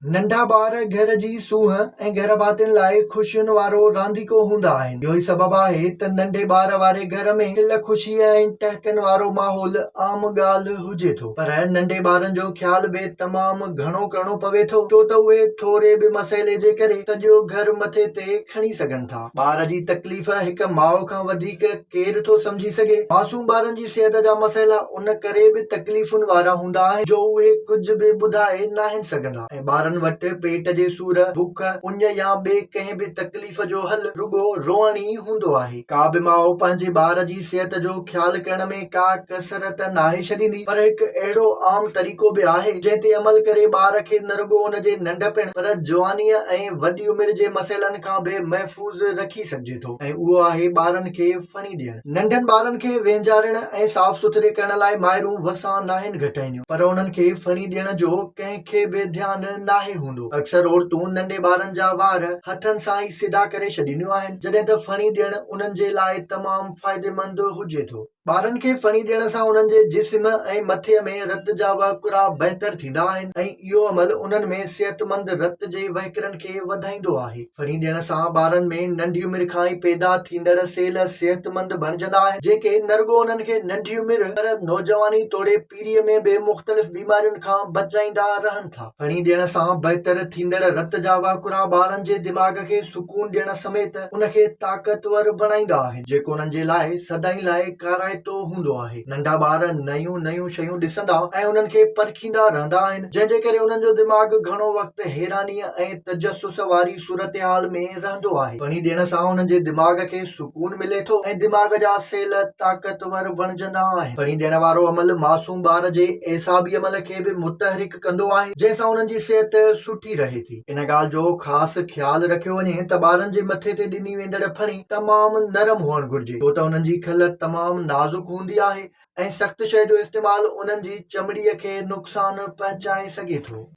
नंढा ॿार घर जी सूंह ऐं घर भातियुनि लाइ ख़ुशियुनि वारो रांदीको हूंदा आहिनि। इहो ई सबबु आहे त नंढे ॿार वारे घर में खिल ख़ुशी ऐं टहिकनि वारो माहौल आम ॻाल्हि हुजे थो। पर नंढे ॿारनि जो ख़्याल बि तमामु घणो करणो पवे थो, छो त उहे थोरे बि मसइले जे करे सॼो घर मथे ते खणी सघनि था। ॿार जी तकलीफ़ हिक माउ खां वधीक केरु थो सम्झी सघे। मासूम ॿारनि जी सिहत जा मसइला उन करे बि तकलीफ़ुनि वारा हूंदा आहिनि जो उहे कुझु बि ॿुधाए नाहिनि सघंदा। ॿारनि वटि पेट जे सूर, बुख, उञ या ॿिए कंहिं बि तकलीफ़ जो हल रुॻो रोअण ई हूंदो आहे। का बि माउ पंहिंजे ॿार जी सिहत जो ख़्याल करण में का कसरत नाहे छॾींदी, पर हिकु अहिड़ो आम तरीक़ो बि आहे जंहिं ते अमल करे ॿार खे न रुॻो उनजे नंढपण पर जवानीअ ऐं वॾी उमिरि जे मसइलनि खां बि महफ़ूज़ रखी सघिजे थो, ऐं उहो आहे ॿारनि खे फणी ॾियणु। नंढनि ॿारनि खे वेंझारण ऐं साफ़ सुथरे करण लाइ माइरूं वसां नाहिनि घटाईंदियूं, पर उन्हनि खे फणी ॾियण जो कंहिंखे बि ध्यानु नाहे हूंदो। अक्सर औरतूं नंढे ॿारनि जा वार हथनि सां ई सिधा करे छॾींदियूं आहिनि, जॾहिं त फणी ॾियणु उन्हनि जे लाइ तमामु फ़ाइदेमंद हुजे थो। ॿारनि खे फणी ॾियण सां उन्हनि जे जिस्म ऐं मथे में रत जा वहिकिरा बहितर थींदा आहिनि, ऐं इहो अमल उन्हनि में सिहतमंद रत जे वहिकिरनि खे वधाईंदो आहे। फणी ॾियण सां ॿारनि में नंढी उमिरि खां ई पैदा थींदड़ सेल सिहतमंद बणिजंदा आहिनि, जेके न रुॻो उन्हनि खे नंढी उमिरि पर नौजवानी तोड़े पीढ़ीअ में बि मुख़्तलिफ़ बीमारियुनि खां बचाईंदा रहनि था। फणी ॾियण सां बहितर थींदड़ रत जा वहिकिरा ॿारनि जे दिमाग़ खे सुकून ॾियण समेत उनखे ताक़तवर बणाईंदा आहिनि, जेको उन्हनि जे लाइ सदाईं लाइ काराइतो हूंदो आहे। नंढा ॿार नयूं नयूं शयूं ॾिसंदा ऐं उन्हनि खे परखींदा रहंदा आहिनि, जंहिंजे करे उन्हनि जो दिमाग़ घणो वक़्तु हैरानीअ ऐं तजस्सुस वारी सूरत-हाल में रहंदो आहे। फणी ॾियण सां उन्हनि जे दिमाग़ खे सुकून मिले थो ऐं दिमाग़ जा सेल ताक़तवर बणिजंदा आहिनि। फणी ॾियण वारो अमल मासूम ॿार जे एसाबी अमल खे बि मुतहरिक कंदो आहे, जंहिंसां उन्हनि जी सिहत सुठी रहे थी। इन ॻाल्हि जो ख़ासि ख़्याल रखियो वञे त ॿारनि जे मथे ते ॾिनी वेंदड़ फणी तमामु नरम हुअणु घुरिजे, छो त उन्हनि जी खल तमामु नाज़ुक हूंदी आहे ऐं सख़्त शइ जो इस्तेमालु उन्हनि जी चमड़ीअ खे नुक़सान पहुचाए सघे थो।